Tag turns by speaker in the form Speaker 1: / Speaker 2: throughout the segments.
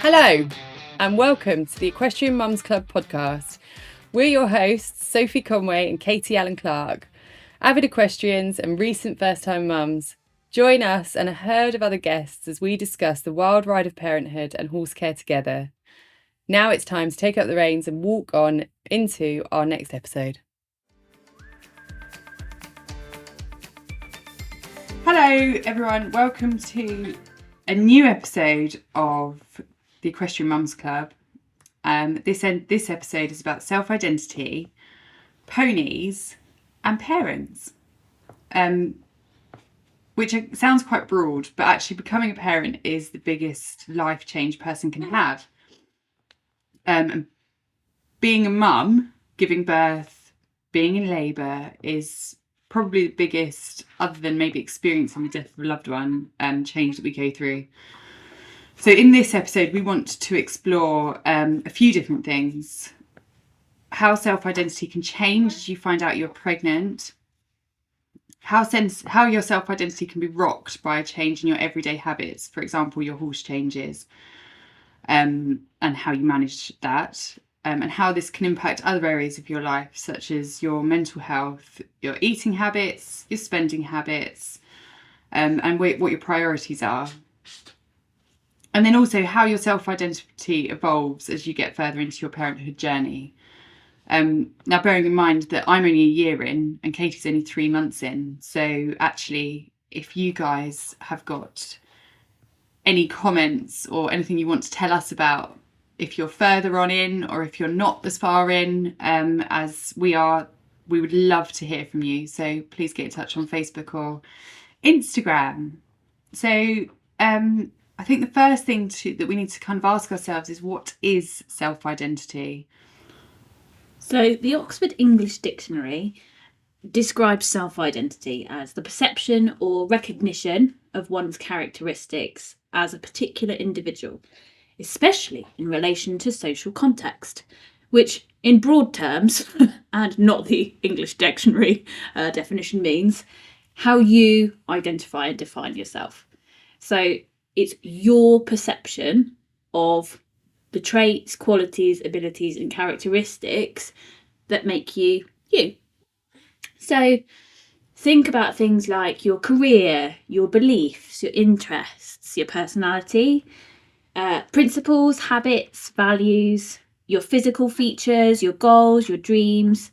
Speaker 1: Hello, and welcome to the Equestrian Mums Club podcast. We're your hosts, Sophie Conway and Katie Allen Clark, avid equestrians and recent first-time mums. Join us and a herd of other guests as we discuss the wild ride of parenthood and horse care together. Now it's time to take up the reins and walk on into our next episode. Hello, everyone. Welcome to a new episode of the Equestrian Mums Club. This episode is about self-identity, ponies, and parents. Which sounds quite broad, but actually becoming a parent is the biggest life change a person can have. Being a mum, giving birth, being in labour is probably the biggest, other than maybe experiencing the death of a loved one, change that we go through. So in this episode, we want to explore a few different things. How self-identity can change as you find out you're pregnant. How your self-identity can be rocked by a change in your everyday habits. For example, your horse changes, and how you manage that. And how this can impact other areas of your life, such as your mental health, your eating habits, your spending habits, and what your priorities are. And then also how your self-identity evolves as you get further into your parenthood journey. Now, bearing in mind that I'm only a year in and Katie's only 3 months in. So actually, if you guys have got any comments or anything you want to tell us about, if you're further on in or if you're not as far in as we are, we would love to hear from you. So please get in touch on Facebook or Instagram. So I think the first thing that we need to kind of ask ourselves is, what is self-identity?
Speaker 2: So the Oxford English Dictionary describes self-identity as the perception or recognition of one's characteristics as a particular individual, especially in relation to social context, which in broad terms, and not the English dictionary definition, means how you identify and define yourself. So it's your perception of the traits, qualities, abilities, and characteristics that make you you. So think about things like your career, your beliefs, your interests, your personality, principles, habits, values, your physical features, your goals, your dreams,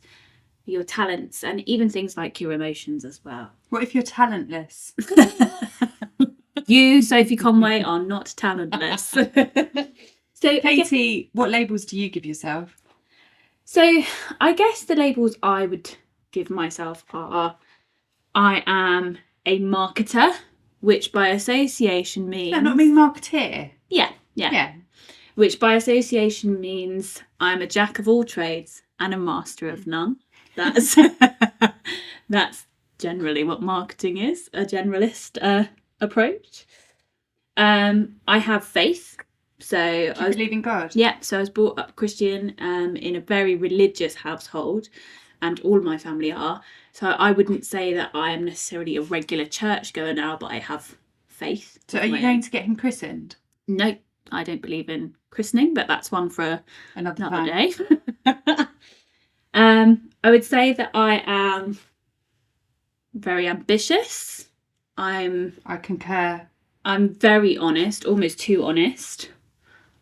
Speaker 2: your talents, and even things like your emotions as well.
Speaker 1: What if you're talentless?
Speaker 2: You, Sophie Conway, are not talentless. So,
Speaker 1: Katie, what labels do you give yourself?
Speaker 2: So I guess the labels I would give myself are, I am a marketer, which by association means...
Speaker 1: Does that not mean marketeer?
Speaker 2: Yeah. Which by association means I'm a jack of all trades and a master of none. That's generally what marketing is, a generalist approach. I have faith. So
Speaker 1: I believe in God.
Speaker 2: Yeah, so I was brought up Christian in a very religious household, and all my family are. So I wouldn't say that I am necessarily a regular churchgoer now, but I have faith.
Speaker 1: So are you going to get him christened?
Speaker 2: No, I don't believe in christening, but that's one for another day. I would say that I am very ambitious. I
Speaker 1: concur.
Speaker 2: I'm very honest, almost too honest.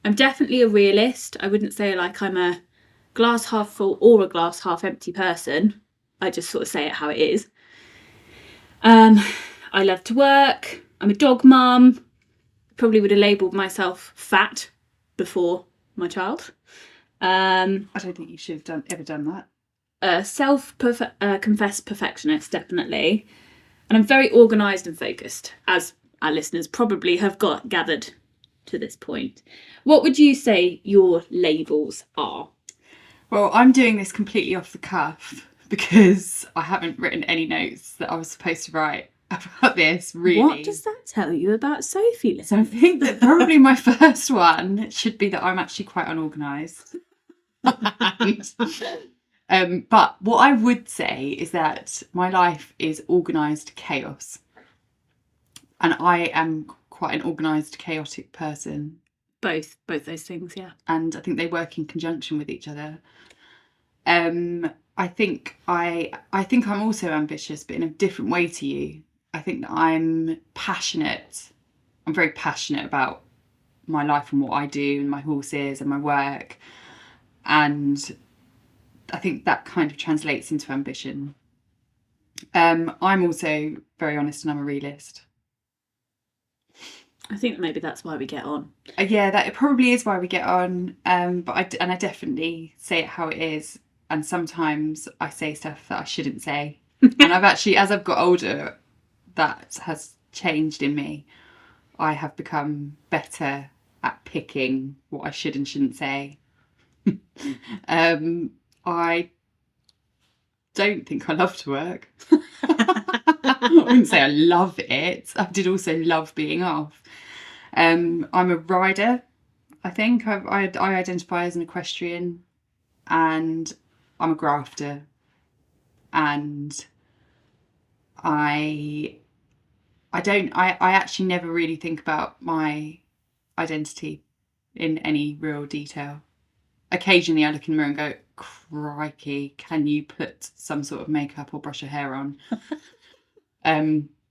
Speaker 2: I'm definitely a realist. I wouldn't say like I'm a glass half full or a glass half empty person. I just sort of say it how it is. I love to work. I'm a dog mum. Probably would have labelled myself fat before my child.
Speaker 1: I don't think you should have ever done that.
Speaker 2: Self-confessed perfectionist, definitely. And I'm very organised and focused, as our listeners probably have gathered to this point. What would you say your labels are?
Speaker 1: Well, I'm doing this completely off the cuff because I haven't written any notes that I was supposed to write about this, really.
Speaker 2: What does that tell you about Sophie?
Speaker 1: So I think that probably my first one should be that I'm actually quite unorganised. But what I would say is that my life is organised chaos. And I am quite an organised, chaotic person.
Speaker 2: Both those things, yeah.
Speaker 1: And I think they work in conjunction with each other. I think I'm also ambitious, but in a different way to you. I think that I'm passionate. I'm very passionate about my life and what I do and my horses and my work. And I think that kind of translates into ambition. I'm also very honest and I'm a realist.
Speaker 2: I think maybe that's why we get on.
Speaker 1: Yeah, that it probably is why we get on. But I definitely say it how it is. And sometimes I say stuff that I shouldn't say. And I've actually, as I've got older, that has changed in me. I have become better at picking what I should and shouldn't say. I don't think I love to work. I wouldn't say I love it. I did also love being off. I'm a rider, I think. I identify as an equestrian, and I'm a grafter, and I actually never really think about my identity in any real detail. Occasionally I look in the mirror and go, crikey, can you put some sort of makeup or brush your hair on?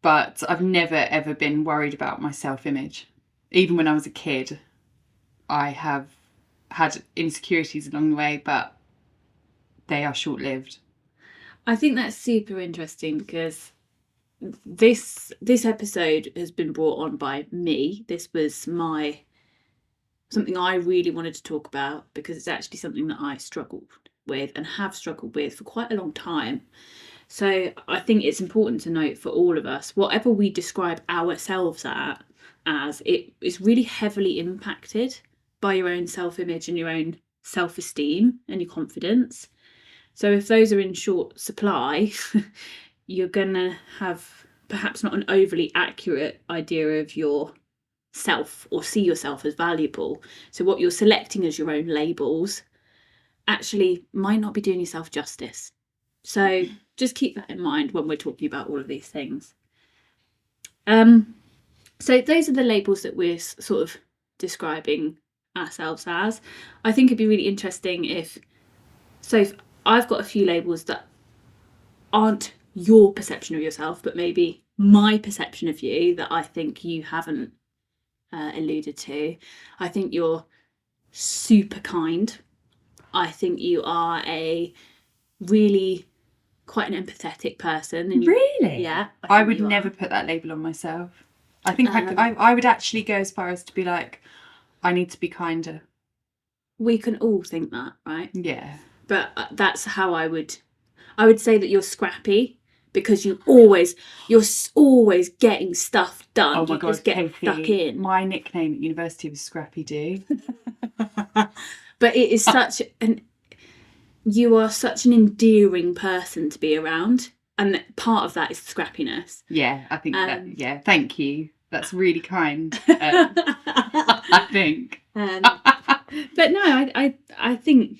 Speaker 1: But I've never ever been worried about my self-image. Even when I was a kid, I have had insecurities along the way, but they are short-lived.
Speaker 2: I think that's super interesting because this episode has been brought on by me. This was something I really wanted to talk about because it's actually something that I struggled with and have struggled with for quite a long time. So I think it's important to note for all of us, whatever we describe ourselves as, it is really heavily impacted by your own self-image and your own self-esteem and your confidence. So if those are in short supply, you're going to have perhaps not an overly accurate idea of your self or see yourself as valuable. So what you're selecting as your own labels actually might not be doing yourself justice. So just keep that in mind when we're talking about all of these things. So those are the labels that we're sort of describing ourselves as. I think it'd be really interesting if I've got a few labels that aren't your perception of yourself, but maybe my perception of you that I think you haven't alluded to. I think you're super kind. I think you are a really quite an empathetic person. And
Speaker 1: Really?
Speaker 2: Yeah.
Speaker 1: I would never put that label on myself. I think I would actually go as far as to be like, I need to be kinder.
Speaker 2: We can all think that, right?
Speaker 1: Yeah.
Speaker 2: But that's how I would say that you're scrappy because you're always getting stuff done.
Speaker 1: Oh my God,
Speaker 2: just get
Speaker 1: Katie,
Speaker 2: stuck in.
Speaker 1: My nickname at university was Scrappy Doo.
Speaker 2: But it is you are such an endearing person to be around, and part of that is the scrappiness.
Speaker 1: Yeah, I think that. Yeah, thank you. That's really kind. I think.
Speaker 2: But no, I think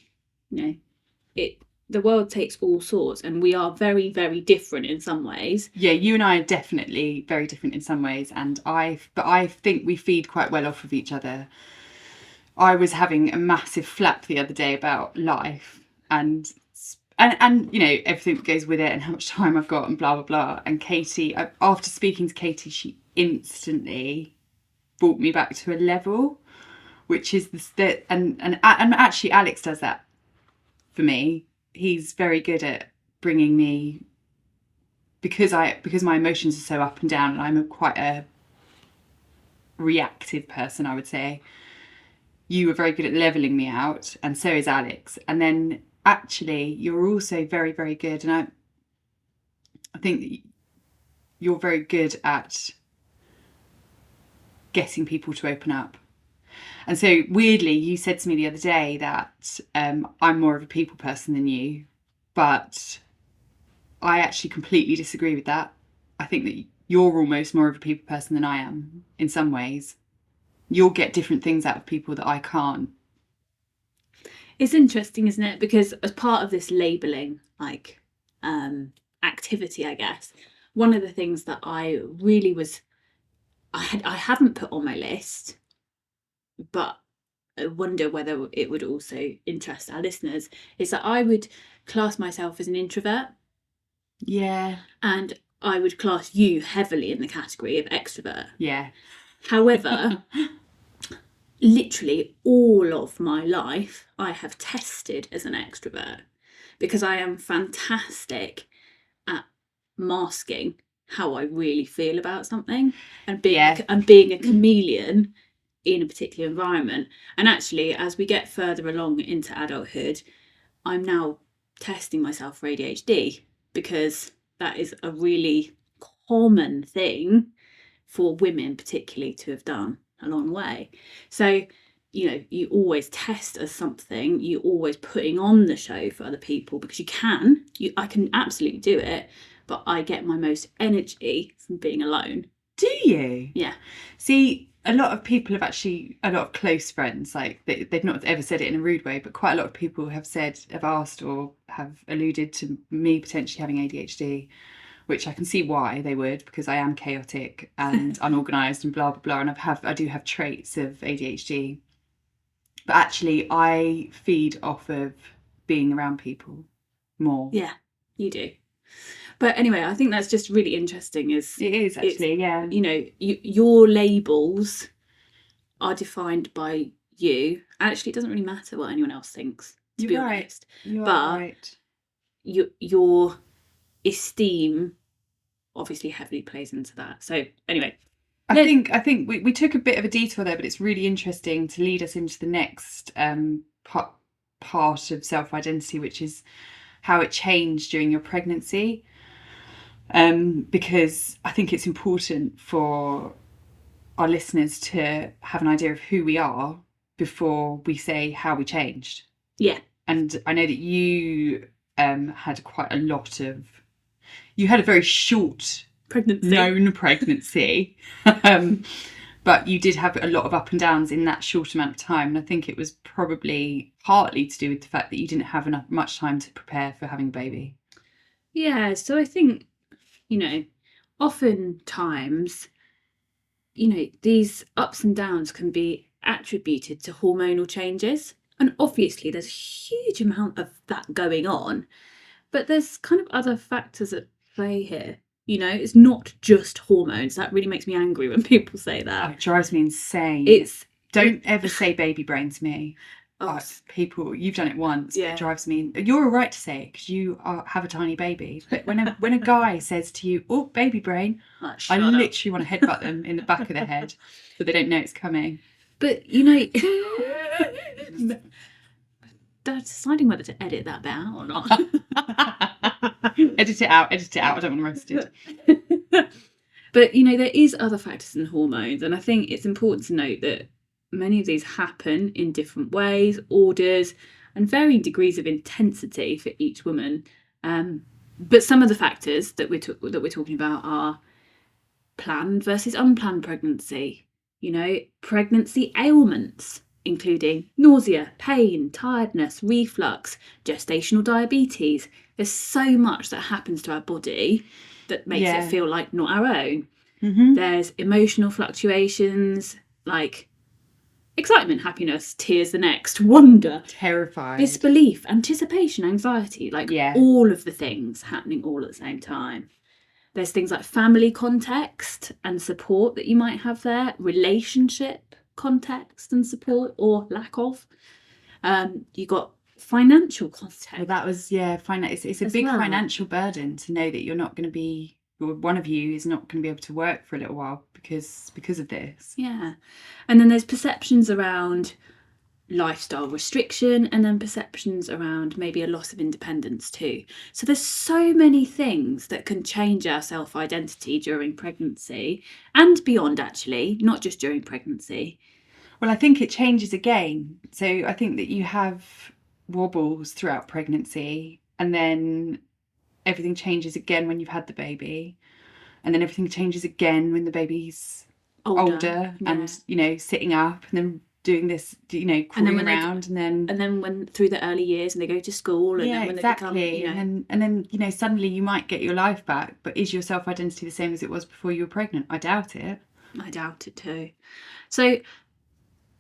Speaker 2: the world takes all sorts, and we are very, very different in some ways.
Speaker 1: Yeah, you and I are definitely very different in some ways, and I think we feed quite well off of each other. I was having a massive flap the other day about life and everything that goes with it and how much time I've got and blah blah blah. And Katie, after speaking to Katie, she instantly brought me back to a level, which is and actually Alex does that for me. He's very good at bringing me, because my emotions are so up and down, and I'm quite a reactive person, I would say. You were very good at leveling me out, and so is Alex. And then actually you're also very, very good, and I think that you're very good at getting people to open up. And so weirdly, you said to me the other day that I'm more of a people person than you, but I actually completely disagree with that. I think that you're almost more of a people person than I am in some ways. You'll get different things out of people that I can't.
Speaker 2: It's interesting, isn't it? Because as part of this labelling, activity, I guess, one of the things that I really I haven't put on my list, but wonder whether it would also interest our listeners, is that I would class myself as an introvert.
Speaker 1: Yeah.
Speaker 2: And I would class you heavily in the category of extrovert.
Speaker 1: Yeah.
Speaker 2: However, literally all of my life, I have tested as an extrovert because I am fantastic at masking how I really feel about something and being a chameleon in a particular environment. And actually, as we get further along into adulthood, I'm now testing myself for ADHD because that is a really common thing for women particularly to have done along the way. So, you know, you always test as something, you're always putting on the show for other people because I can absolutely do it, but I get my most energy from being alone.
Speaker 1: Do you?
Speaker 2: Yeah.
Speaker 1: See, a lot of people have actually, a lot of close friends, like they've not ever said it in a rude way, but quite a lot of people have asked or have alluded to me potentially having ADHD, which I can see why they would, because I am chaotic and unorganised and blah, blah, blah. And I do have traits of ADHD. But actually, I feed off of being around people more.
Speaker 2: Yeah, you do. But anyway, I think that's just really interesting. It is
Speaker 1: actually, yeah.
Speaker 2: You know, your labels are defined by you. Actually, it doesn't really matter what anyone else thinks, to be honest.
Speaker 1: You are right.
Speaker 2: Your esteem obviously heavily plays into that. So anyway,
Speaker 1: I think we took a bit of a detour there, but it's really interesting to lead us into the next part of self-identity, which is how it changed during your pregnancy. Because I think it's important for our listeners to have an idea of who we are before we say how we changed.
Speaker 2: Yeah.
Speaker 1: And I know that you had quite a lot of... You had a very short known pregnancy. But you did have a lot of up and downs in that short amount of time. And I think it was probably partly to do with the fact that you didn't have much time to prepare for having a baby.
Speaker 2: Yeah, so I think, you know, oftentimes, you know, these ups and downs can be attributed to hormonal changes. And obviously there's a huge amount of that going on. But there's kind of other factors at play here. You know, it's not just hormones. That really makes me angry when people say that.
Speaker 1: Oh, it drives me insane. Don't ever say baby brain to me. Oh, people, you've done it once. Yeah. It drives me. You're all right to say it because you have a tiny baby. But when a guy says to you, "Oh, baby brain," I literally want to headbutt them in the back of the head so they don't know it's coming.
Speaker 2: But you know, Dad's deciding whether to edit that bit out or not.
Speaker 1: Edit it out. I don't want to roast
Speaker 2: it. But you know, there is other factors than hormones, and I think it's important to note that many of these happen in different ways, orders, and varying degrees of intensity for each woman. But some of the factors that we're talking about are planned versus unplanned pregnancy. You know, pregnancy ailments, including nausea, pain, tiredness, reflux, gestational diabetes. There's so much that happens to our body that makes it feel like not our own.
Speaker 1: Mm-hmm.
Speaker 2: There's emotional fluctuations like excitement, happiness, tears the next, wonder,
Speaker 1: terrified,
Speaker 2: disbelief, anticipation, anxiety, all of the things happening all at the same time. There's things like family context and support that you might have there, relationship context and support or lack of. You got financial context.
Speaker 1: Well, that was it's a big financial burden to know that you're not going to be, or one of you is not going to be able to work for a little while because of this.
Speaker 2: Yeah. And then there's perceptions around lifestyle restriction, and then perceptions around maybe a loss of independence too. So there's so many things that can change our self-identity during pregnancy and beyond, actually, not just during pregnancy.
Speaker 1: Well, I think it changes again. So I think that you have wobbles throughout pregnancy, and then everything changes again when you've had the baby, and then everything changes again when the baby's older and, you know, sitting up, and then doing this, you know, crawling around, and then
Speaker 2: when through the early years and they go to school, and then when they become, you know,
Speaker 1: and then you know, suddenly you might get your life back, but is your self-identity the same as it was before you were pregnant? I doubt it.
Speaker 2: I doubt it too. So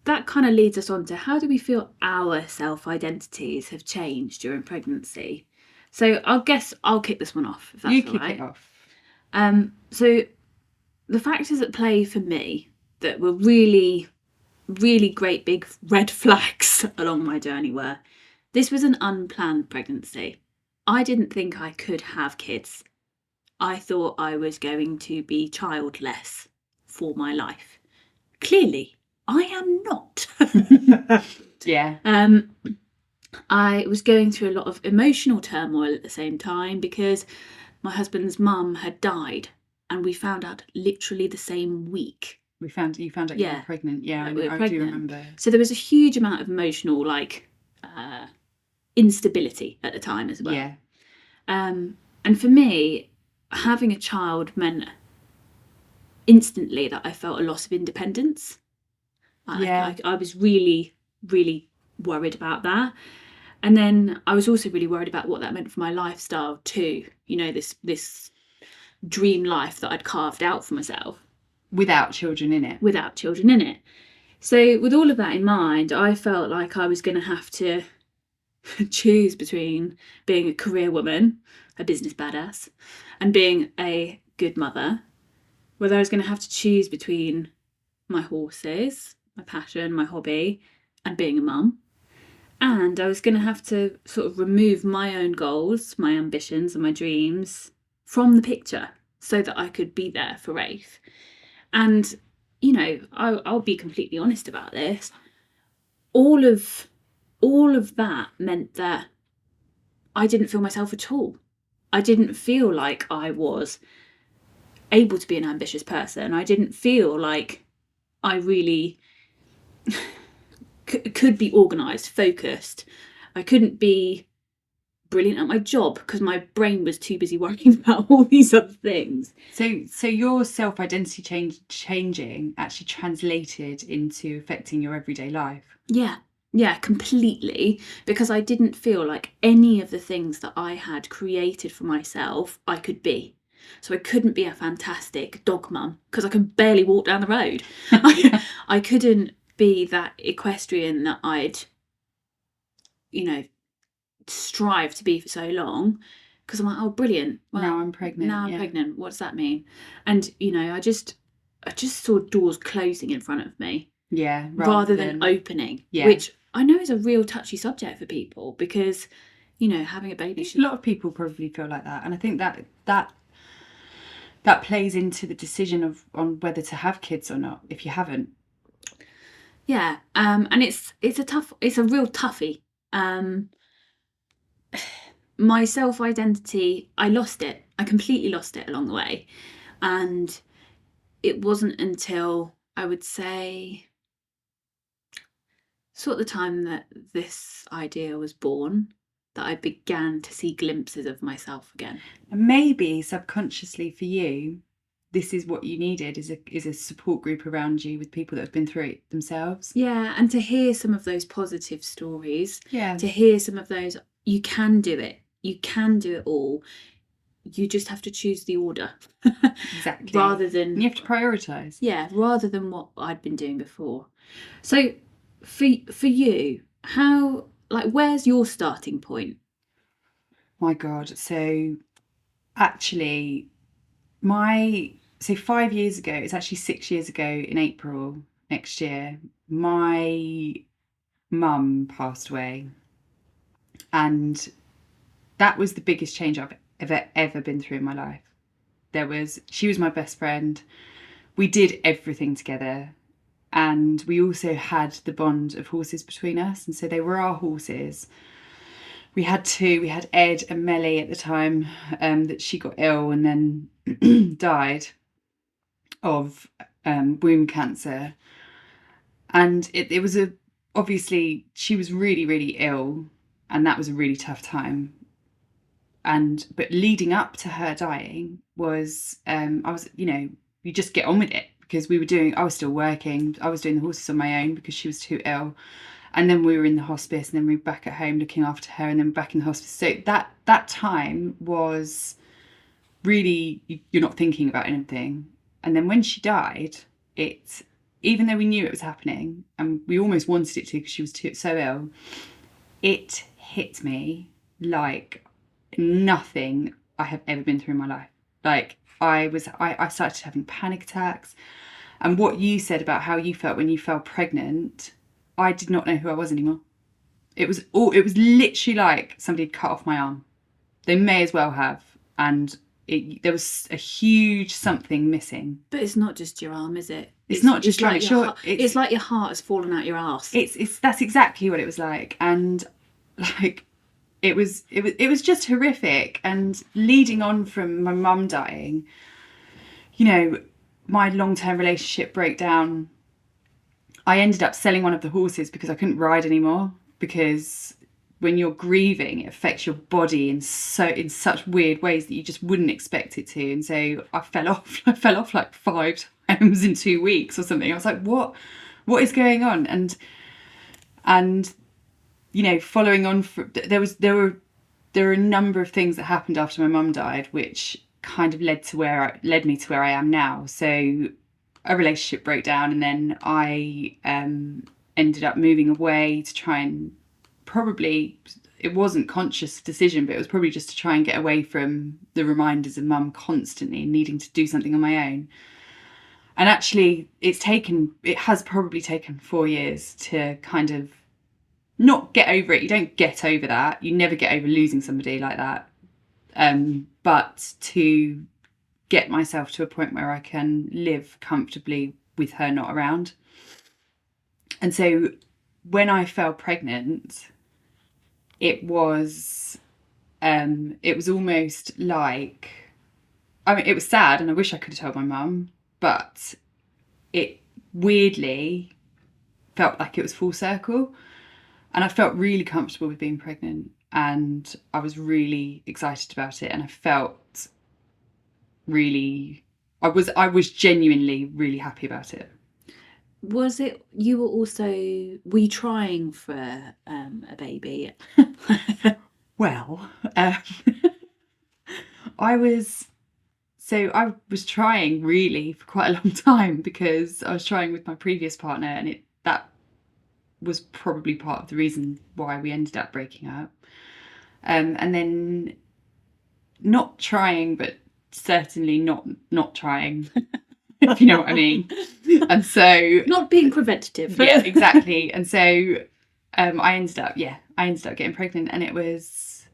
Speaker 2: that kind of leads us on to, how do we feel our self-identities have changed during pregnancy? So I'll kick this one off, if that's
Speaker 1: You
Speaker 2: all
Speaker 1: kick
Speaker 2: right.
Speaker 1: it off.
Speaker 2: So the factors at play for me that were really, really great big red flags along my journey were, this was an unplanned pregnancy. I didn't think I could have kids. I thought I was going to be childless for my life. Clearly, I am not.
Speaker 1: Yeah.
Speaker 2: I was going through a lot of emotional turmoil at the same time because my husband's mum had died, and we found out literally the same week.
Speaker 1: You found out you were pregnant. Yeah,
Speaker 2: we were
Speaker 1: I
Speaker 2: pregnant.
Speaker 1: do remember.
Speaker 2: So there was a huge amount of emotional instability at the time as well.
Speaker 1: Yeah.
Speaker 2: And for me, having a child meant instantly that I felt a loss of independence. I was really, really worried about that. And then I was also really worried about what that meant for my lifestyle too. You know, this dream life that I'd carved out for myself.
Speaker 1: Without children in it.
Speaker 2: So with all of that in mind, I felt like I was going to have to choose between being a career woman, a business badass, and being a good mother. Whether I was going to have to choose between my horses, my passion, my hobby, and being a mum. And I was going to have to sort of remove my own goals, my ambitions and my dreams from the picture so that I could be there for Rafe. And, you know, I'll be completely honest about this. All of that meant that I didn't feel myself at all. I didn't feel like I was able to be an ambitious person. I didn't feel like I really could be organised, focused. I couldn't be brilliant at my job because my brain was too busy worrying about all these other things.
Speaker 1: So your self-identity changing actually translated into affecting your everyday life.
Speaker 2: Yeah, completely. Because I didn't feel like any of the things that I had created for myself I could be. So I couldn't be a fantastic dog mum because I could barely walk down the road. I couldn't be that equestrian that I'd, you know, strive to be for so long, because I'm like, oh, brilliant. Well,
Speaker 1: now I'm pregnant.
Speaker 2: Pregnant. What does that mean? And, you know, I just saw doors closing in front of me.
Speaker 1: Yeah.
Speaker 2: Rather than opening.
Speaker 1: Yeah.
Speaker 2: Which I know is a real touchy subject for people because, you know, having a baby.
Speaker 1: A lot of people probably feel like that. And I think that plays into the decision on whether to have kids or not if you haven't.
Speaker 2: Yeah. And it's a real toughie. My self-identity, I lost it. I completely lost it along the way. And it wasn't until, I would say, sort of the time that this idea was born, that I began to see glimpses of myself again.
Speaker 1: And maybe subconsciously for you, this is what you needed, is a support group around you with people that have been through it themselves.
Speaker 2: Yeah, and to hear some of those positive stories.
Speaker 1: Yeah.
Speaker 2: To hear some of those, you can do it. You can do it all. You just have to choose the order.
Speaker 1: Exactly.
Speaker 2: Rather than...
Speaker 1: You have to prioritise.
Speaker 2: Yeah, rather than what I'd been doing before. So for you, how, like, where's your starting point?
Speaker 1: My God. So actually, 5 years ago, it's actually 6 years ago in April next year, my mum passed away. And that was the biggest change I've ever been through in my life. She was my best friend. We did everything together. And we also had the bond of horses between us. And so they were our horses. We had two. We had Ed and Melly at the time that she got ill and then died of womb cancer. And it was obviously she was really, really ill, and that was a really tough time. But leading up to her dying was you just get on with it, because I was still working. I was doing the horses on my own because she was too ill. And then we were in the hospice, and then we were back at home looking after her, and then back in the hospice. So that time was really, you're not thinking about anything. And then when she died, it even though we knew it was happening and we almost wanted it to because she was so ill, it hit me like nothing I have ever been through in my life. Like I started having panic attacks. And what you said about how you felt when you fell pregnant, I did not know who I was anymore. It was literally like somebody had cut off my arm. They may as well have. And there was a huge something missing.
Speaker 2: But it's not just your arm, is it?
Speaker 1: It's not just
Speaker 2: like
Speaker 1: it's
Speaker 2: like your heart has fallen out your arse.
Speaker 1: That's exactly what it was like. And like it was just horrific. And leading on from my mum dying, you know, my long-term relationship broke down. I ended up selling one of the horses because I couldn't ride anymore, because when you're grieving, it affects your body in such weird ways that you just wouldn't expect it to. And so I fell off like 5 times in 2 weeks or something. I was like, what is going on? And you know, following on there were a number of things that happened after my mum died, which kind of led me to where I am now. So a relationship broke down, and then I ended up moving away to try and, probably it wasn't conscious decision, but it was probably just to try and get away from the reminders of mum constantly needing to do something on my own. And actually it has probably taken 4 years to kind of not get over it. You don't get over that. You never get over losing somebody like that. But to get myself to a point where I can live comfortably with her not around. And so when I fell pregnant, it was almost like, I mean, it was sad, and I wish I could have told my mum, but it weirdly felt like it was full circle. And I felt really comfortable with being pregnant, and I was really excited about it, and I felt really, I was genuinely really happy about it.
Speaker 2: Was it, were you trying for a baby?
Speaker 1: Well, I was trying really for quite a long time, because I was trying with my previous partner, and that was probably part of the reason why we ended up breaking up. And then not trying, but certainly not trying, if you know what I mean. And so
Speaker 2: not being preventative.
Speaker 1: Yeah, exactly. And so I ended up getting pregnant, and it was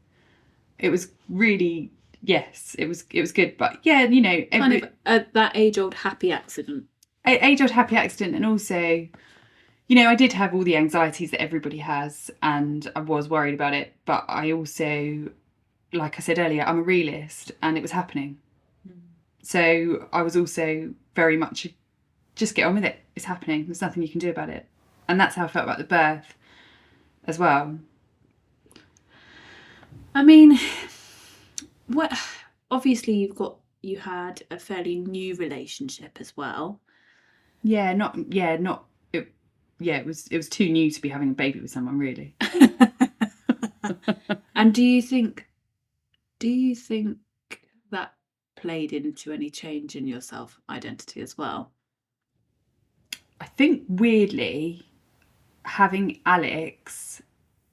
Speaker 1: really, yes, it was good. But yeah, you know,
Speaker 2: kind of that age-old happy accident.
Speaker 1: Age-old happy accident. And also, you know, I did have all the anxieties that everybody has, and I was worried about it. But I also, like I said earlier, I'm a realist, and it was happening. So I was also very much, just get on with it. It's happening. There's nothing you can do about it. And that's how I felt about the birth as well.
Speaker 2: I mean, obviously you had a fairly new relationship as well.
Speaker 1: It was too new to be having a baby with someone, really.
Speaker 2: And do you think that played into any change in your self-identity as well?
Speaker 1: I think, weirdly, having Alex,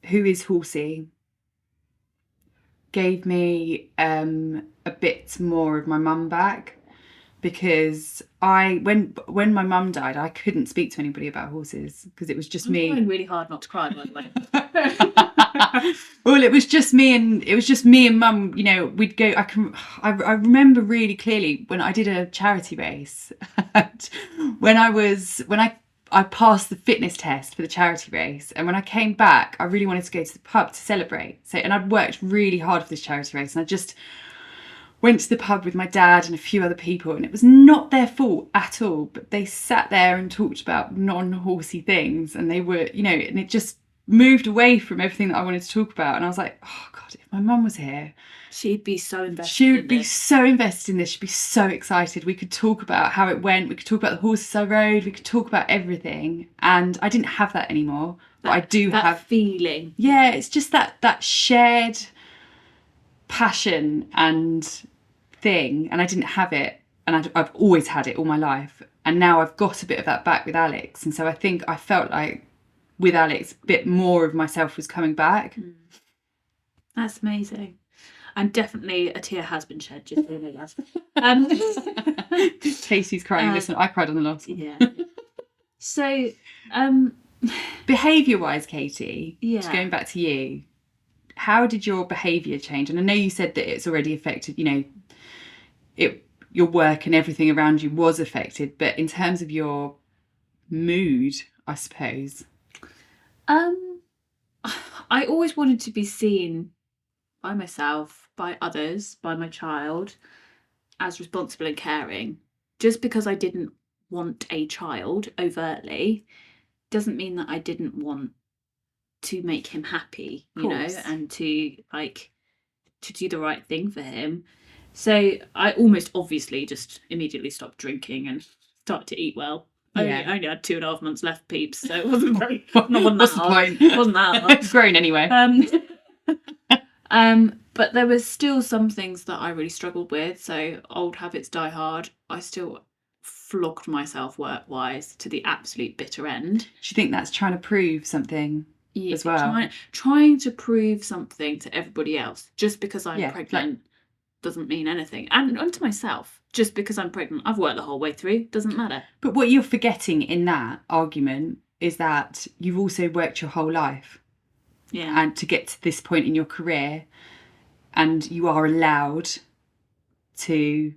Speaker 1: who is horsey, gave me a bit more of my mum back, because when my mum died, I couldn't speak to anybody about horses, because it was just me.
Speaker 2: I'm trying really hard not to cry, by the way.
Speaker 1: Well, it was just me and mum. You know, we'd go. I remember really clearly when I did a charity race. when I passed the fitness test for the charity race, and when I came back, I really wanted to go to the pub to celebrate. So, and I'd worked really hard for this charity race, and I just went to the pub with my dad and a few other people, and it was not their fault at all, but they sat there and talked about non-horsey things, and they were, you know, and it just moved away from everything that I wanted to talk about. And I was like, oh God, if my mum was here,
Speaker 2: she'd be so invested.
Speaker 1: She would be so invested in this. She'd be so excited. We could talk about how it went. We could talk about the horses I rode. We could talk about everything. And I didn't have that anymore. But I do have
Speaker 2: feeling.
Speaker 1: Yeah, it's just that shared passion and thing, and I didn't have it, and I've always had it all my life. And now I've got a bit of that back with Alex. And so I think I felt like with Alex, a bit more of myself was coming back.
Speaker 2: That's amazing. And definitely a tear has been shed, just so you know that.
Speaker 1: Casey's crying. Listen, I cried on the last one.
Speaker 2: Yeah. So,
Speaker 1: behaviour-wise, Katie,
Speaker 2: Yeah.
Speaker 1: just going back to you, how did your behaviour change? And I know you said that it's already affected, your work and everything around you was affected, but in terms of your mood, I suppose.
Speaker 2: I always wanted to be seen by myself, by others, by my child, as responsible and caring. Just because I didn't want a child overtly doesn't mean that I didn't want to make him happy, and to do the right thing for him. So I almost obviously just immediately stopped drinking and started to eat well.
Speaker 1: Yeah.
Speaker 2: I only had 2.5 months left, peeps, so it wasn't very wasn't that hard. Wasn't that hard.
Speaker 1: It's grown anyway.
Speaker 2: But there was still some things that I really struggled with. So old habits die hard. I still flogged myself work-wise to the absolute bitter end.
Speaker 1: Do you think that's trying to prove something as well?
Speaker 2: Trying to prove something to everybody else. Just because I'm pregnant doesn't mean anything. And to myself, just because I'm pregnant, I've worked the whole way through. Doesn't matter.
Speaker 1: But what you're forgetting in that argument is that you've also worked your whole life.
Speaker 2: Yeah.
Speaker 1: And to get to this point in your career, and you are allowed to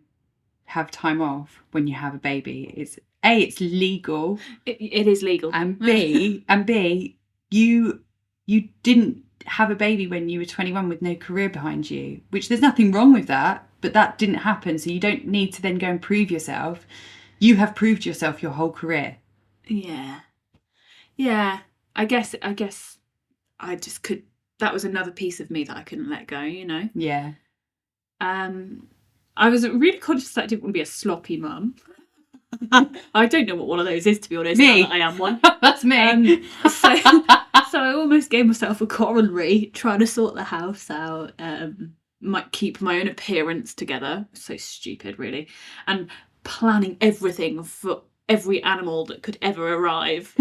Speaker 1: have time off when you have a baby. It's legal.
Speaker 2: It is legal.
Speaker 1: And B, you didn't have a baby when you were 21 with no career behind you, which there's nothing wrong with that, but that didn't happen. So you don't need to then go and prove yourself. You have proved yourself your whole career.
Speaker 2: Yeah. Yeah. I guess I just could. That was another piece of me that I couldn't let go,
Speaker 1: Yeah.
Speaker 2: I was really conscious that I didn't want to be a sloppy mum. I don't know what one of those is, to be honest.
Speaker 1: Me.
Speaker 2: Now that I am one.
Speaker 1: That's me.
Speaker 2: So I almost gave myself a corollary, trying to sort the house out, might keep my own appearance together. So stupid, really. And planning everything for every animal that could ever arrive.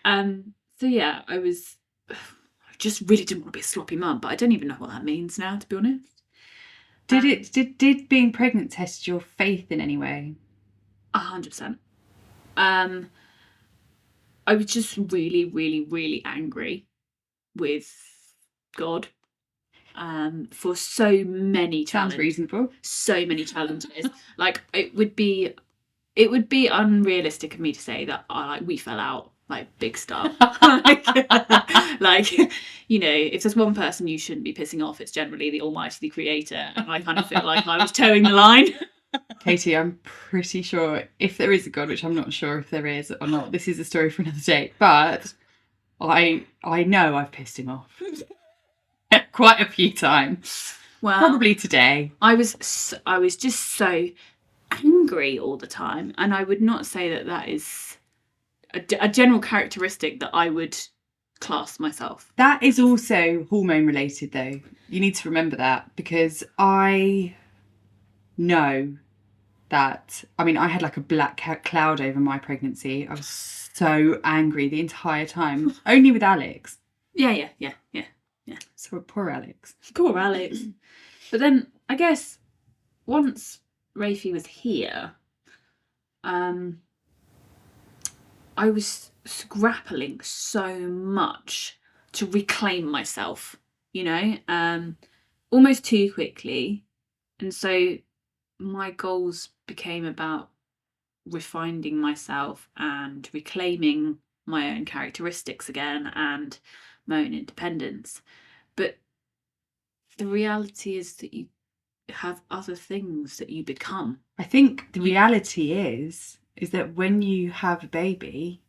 Speaker 2: So yeah, I just really didn't want to be a sloppy mum, but I don't even know what that means now, to be honest.
Speaker 1: Did being pregnant test your faith in any way?
Speaker 2: 100%. I was just really, really, really angry with God for so many challenges.
Speaker 1: Sounds reasonable.
Speaker 2: So many challenges. Like it would be unrealistic of me to say that we fell out. Like big stuff. If there's one person you shouldn't be pissing off, it's generally the almighty, the creator. And I kind of feel like I was towing the line.
Speaker 1: Katie, I'm pretty sure if there is a God, which I'm not sure if there is or not, this is a story for another day, but I know I've pissed him off quite a few times.
Speaker 2: Well,
Speaker 1: probably today.
Speaker 2: I was just so angry all the time, and I would not say that is a general characteristic that I would class myself.
Speaker 1: That is also hormone related, though. You need to remember that, because I know that, I had like a black cloud over my pregnancy. I was so angry the entire time, only with Alex.
Speaker 2: Yeah.
Speaker 1: So poor Alex.
Speaker 2: Poor Alex. But then I guess once Rafi was here, I was grappling so much to reclaim myself, almost too quickly. And so my goals became about refining myself and reclaiming my own characteristics again and my own independence. But the reality is that you have other things that you become.
Speaker 1: I think the reality is that when you have a baby,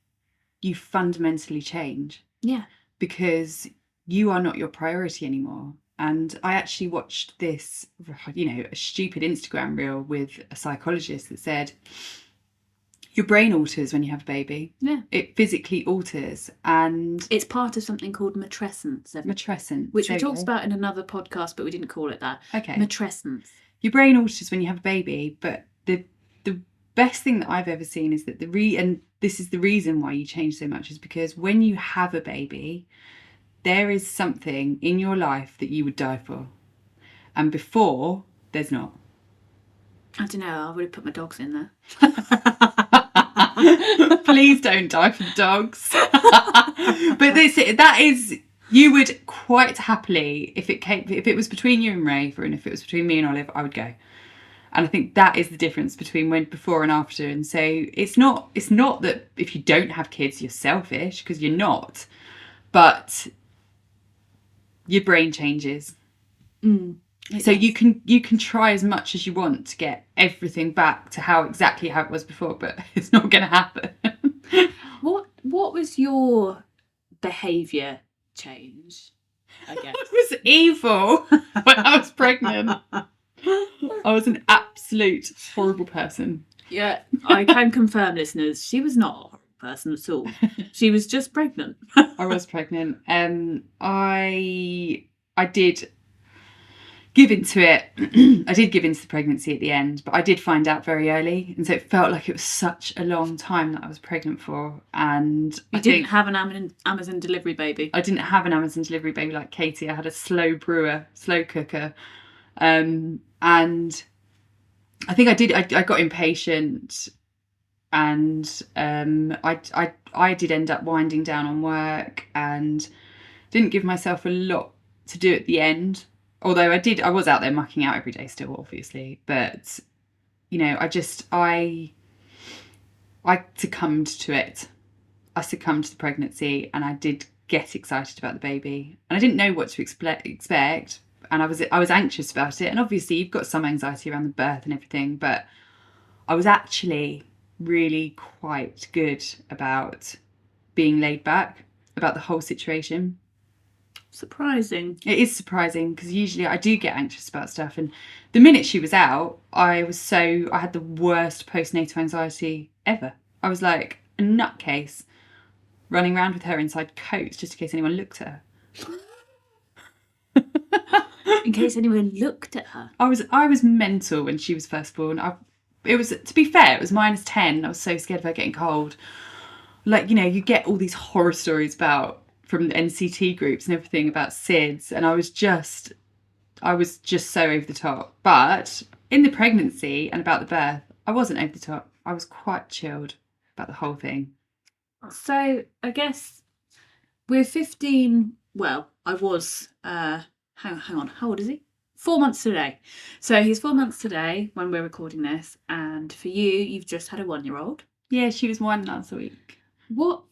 Speaker 1: you fundamentally change.
Speaker 2: Yeah.
Speaker 1: Because you are not your priority anymore. And I actually watched this, a stupid Instagram reel with a psychologist that said, your brain alters when you have a baby.
Speaker 2: Yeah.
Speaker 1: It physically alters. And
Speaker 2: it's part of something called matrescence.
Speaker 1: Matrescence.
Speaker 2: Which we talked about in another podcast, but we didn't call it that.
Speaker 1: Okay.
Speaker 2: Matrescence.
Speaker 1: Your brain alters when you have a baby, but the best thing that I've ever seen is that and this is the reason why you change so much, is because when you have a baby, there is something in your life that you would die for. And before, there's not.
Speaker 2: I don't know, I would have put my dogs in there.
Speaker 1: Please don't die for the dogs. But that is, you would quite happily, if it was between you and Rafe, and if it was between me and Olive, I would go. And I think that is the difference between before and after. And so it's not that if you don't have kids, you're selfish, because you're not. But your brain changes. So you can try as much as you want to get everything back to exactly how it was before, but it's not going to happen.
Speaker 2: What was your behaviour change? I guess
Speaker 1: I was evil when I was pregnant. I was an absolute horrible person.
Speaker 2: Yeah, I can confirm, listeners, she was not a horrible person at all. She was just pregnant.
Speaker 1: I was pregnant. I did give into it. I did give into the pregnancy at the end, but I did find out very early, and so it felt like it was such a long time that I was pregnant for. And
Speaker 2: you didn't have an Amazon delivery baby.
Speaker 1: I didn't have an Amazon delivery baby like Katie. I had a slow cooker, and I think I did. I got impatient, and I did end up winding down on work, and didn't give myself a lot to do at the end. Although I was out there mucking out every day still, obviously. But I succumbed to it. I succumbed to the pregnancy, and I did get excited about the baby, and I didn't know what to expect. And I was anxious about it, and obviously you've got some anxiety around the birth and everything, but I was actually really quite good about being laid back about the whole situation.
Speaker 2: Surprising.
Speaker 1: It is surprising, because usually I do get anxious about stuff, and the minute she was out, I had the worst postnatal anxiety ever. I was like a nutcase running around with her inside coats just in case anyone looked at her.
Speaker 2: In case anyone looked at her.
Speaker 1: I was mental when she was first born. To be fair, it was -10. I was so scared of her getting cold. Like, you get all these horror stories from the NCT groups and everything about SIDS, and I was just so over the top. But in the pregnancy and about the birth, I wasn't over the top. I was quite chilled about the whole thing.
Speaker 2: So I guess we're 15. Well, I was. Hang on. How old is he? 4 months today. So he's 4 months today when we're recording this, and for you've just had a 1-year-old.
Speaker 1: Yeah, she was 1 last week.
Speaker 2: What,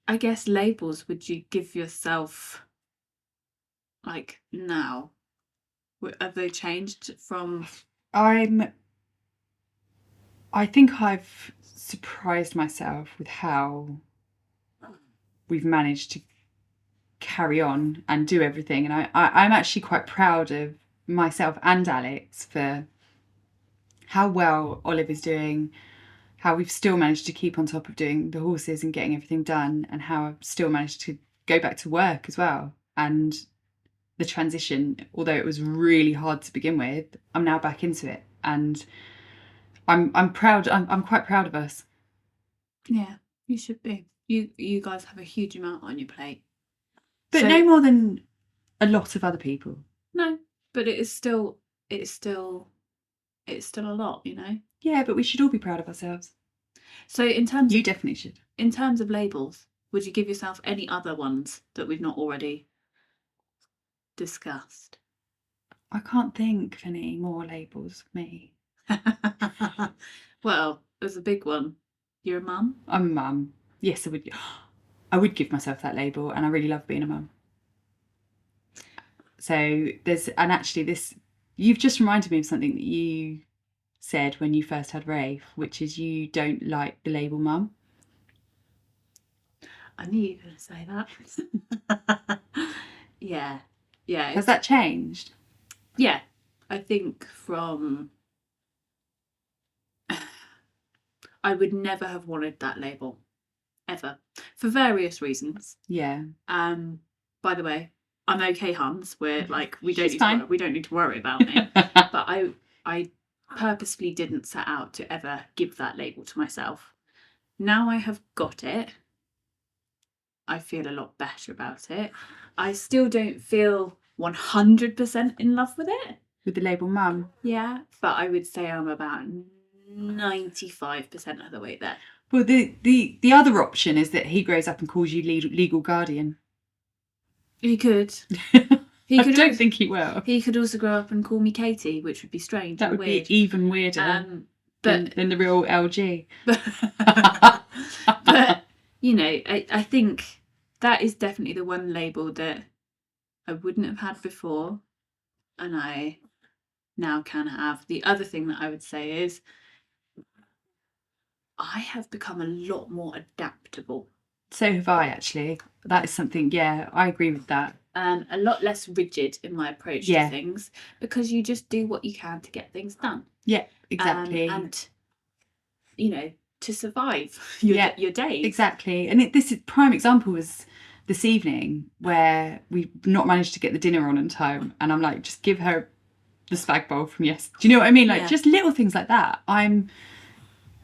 Speaker 2: I guess, labels would you give yourself, like, now? Have they changed from?
Speaker 1: I think I've surprised myself with how we've managed to carry on and do everything, and I'm actually quite proud of myself and Alex for how well Olive is doing, how we've still managed to keep on top of doing the horses and getting everything done, and how I've still managed to go back to work as well. And the transition, although it was really hard to begin with, I'm now back into it, and I'm proud. I'm quite proud of us.
Speaker 2: Yeah, you should be. You guys have a huge amount on your plate.
Speaker 1: But no more than a lot of other people.
Speaker 2: No, but it's still a lot,
Speaker 1: Yeah, but we should all be proud of ourselves.
Speaker 2: So you
Speaker 1: definitely should.
Speaker 2: In terms of labels, would you give yourself any other ones that we've not already discussed?
Speaker 1: I can't think of any more labels for me.
Speaker 2: Well, there's a big one. You're a mum?
Speaker 1: I'm a mum. Yes, I would give myself that label, and I really love being a mum. So you've just reminded me of something that you said when you first had Rafe, which is you don't like the label mum.
Speaker 2: I knew you were going to say that. Yeah.
Speaker 1: Has that changed?
Speaker 2: Yeah, I think I would never have wanted that label, ever, for various reasons.
Speaker 1: Yeah.
Speaker 2: By the way, I'm okay, Hans. We're like we don't need to worry about it. But I purposefully didn't set out to ever give that label to myself. Now I have got it, I feel a lot better about it. I still don't feel 100% in love with it.
Speaker 1: With the label mum?
Speaker 2: Yeah, but I would say I'm about 95% of the way there.
Speaker 1: Well, the other option is that he grows up and calls you legal guardian.
Speaker 2: He could.
Speaker 1: I don't think he will.
Speaker 2: He could also grow up and call me Katie, which would be strange.
Speaker 1: That would
Speaker 2: weird.
Speaker 1: be even weirder than the real LG.
Speaker 2: But you know, I think that is definitely the one label that I wouldn't have had before, and I now can have. The other thing that I would say is I have become a lot more adaptable.
Speaker 1: So have I, actually. That is something, yeah, I agree with that.
Speaker 2: And a lot less rigid in my approach to things, because you just do what you can to get things done.
Speaker 1: Yeah, exactly.
Speaker 2: And you know, to survive your day.
Speaker 1: Exactly. And this is prime example was this evening where we've not managed to get the dinner on time, and I'm like, just give her the spag bowl from yesterday. Do you know what I mean? Like just little things like that.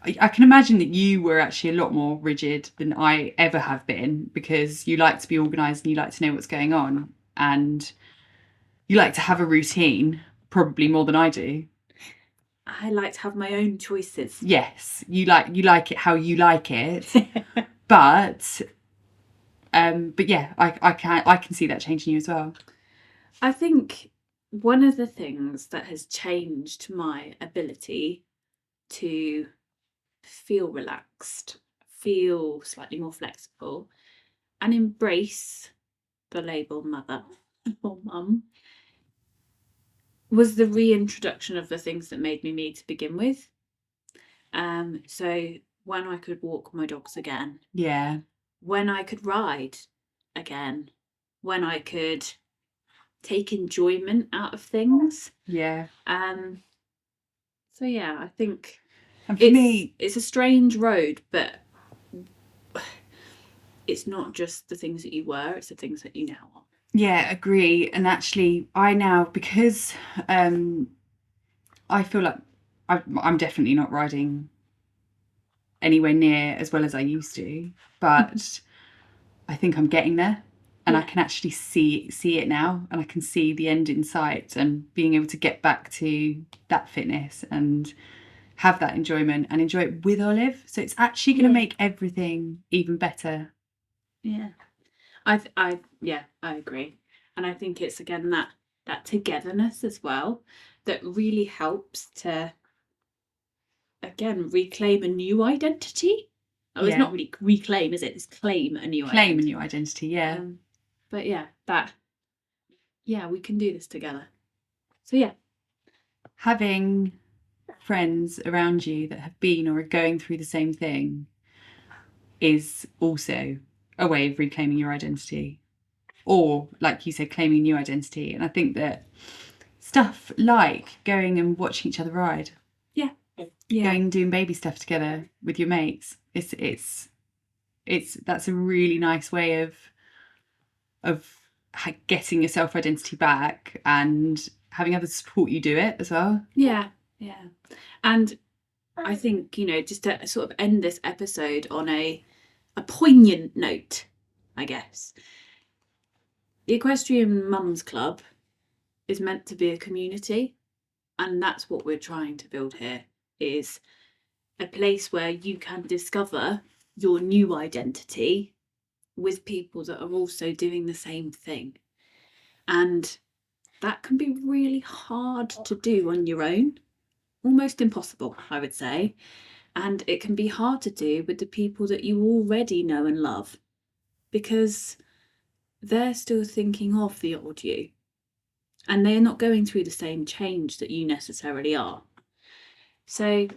Speaker 1: I can imagine that you were actually a lot more rigid than I ever have been, because you like to be organised and you like to know what's going on, and you like to have a routine probably more than I do.
Speaker 2: I like to have my own choices.
Speaker 1: Yes, you like it how you like it, but yeah, I can see that changing you as well.
Speaker 2: I think one of the things that has changed my ability to feel relaxed, feel slightly more flexible, and embrace the label mother or mum was the reintroduction of the things that made me me to begin with. So when I could walk my dogs again, when I could ride again, when I could take enjoyment out of things, so yeah, I think, and for me, it's a strange road, but it's not just the things that you were, it's the things that you now are.
Speaker 1: Yeah, agree. And actually, I now, because I feel like I'm definitely not riding anywhere near as well as I used to, but I think I'm getting there, and I can actually see it now, and I can see the end in sight, and being able to get back to that fitness and have that enjoyment and enjoy it with Olive. So it's actually going to make everything even better.
Speaker 2: Yeah. I agree. And I think it's again that togetherness as well that really helps to again reclaim a new identity. Oh, it's not really reclaim, is it? It's claim a new identity.
Speaker 1: Claim a new identity, yeah.
Speaker 2: But we can do this together. So yeah.
Speaker 1: Having friends around you that have been or are going through the same thing is also a way of reclaiming your identity, or like you said, claiming new identity. And I think that stuff like going and watching each other ride, going and doing baby stuff together with your mates, it's that's a really nice way of getting your self-identity back and having others support you do it as well.
Speaker 2: And I think, you know, just to sort of end this episode on a poignant note, I guess, the Equestrian Mums Club is meant to be a community, and that's what we're trying to build here, is a place where you can discover your new identity with people that are also doing the same thing. And that can be really hard to do on your own, almost impossible, I would say. And it can be hard to do with the people that you already know and love, because they're still thinking of the old you, and they're not going through the same change that you necessarily are. So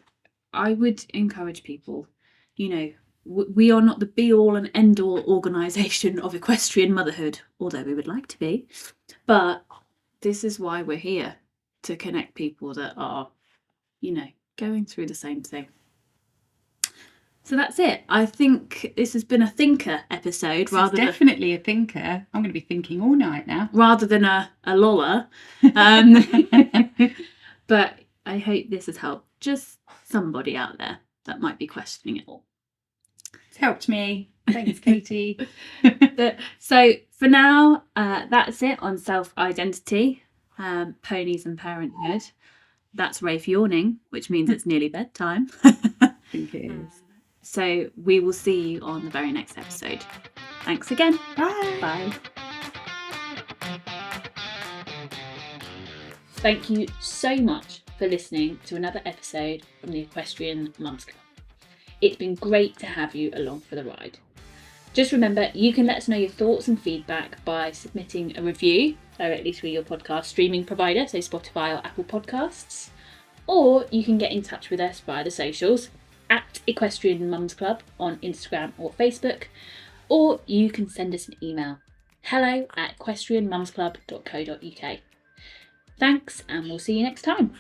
Speaker 2: I would encourage people, you know, we are not the be-all and end-all organisation of equestrian motherhood, although we would like to be, but this is why we're here, to connect people that are, you know, going through the same thing. So that's it. I think this has been a thinker episode.
Speaker 1: Definitely a thinker. I'm going to be thinking all night now.
Speaker 2: Rather than a loller. But I hope this has helped just somebody out there that might be questioning it all.
Speaker 1: It's helped me. Thanks, Katie.
Speaker 2: So for now, that's it on self-identity, ponies and parenthood. That's Rafe yawning, which means it's nearly bedtime.
Speaker 1: I think it is.
Speaker 2: So we will see you on the very next episode. Thanks again.
Speaker 1: Bye.
Speaker 2: Bye. Thank you so much for listening to another episode from the Equestrian Mums Club. It's been great to have you along for the ride. Just remember, you can let us know your thoughts and feedback by submitting a review directly through your podcast streaming provider, so Spotify or Apple Podcasts, or you can get in touch with us via the socials at Equestrian Mums Club on Instagram or Facebook, or you can send us an email, hello@equestrianmumsclub.co.uk. Thanks, and we'll see you next time.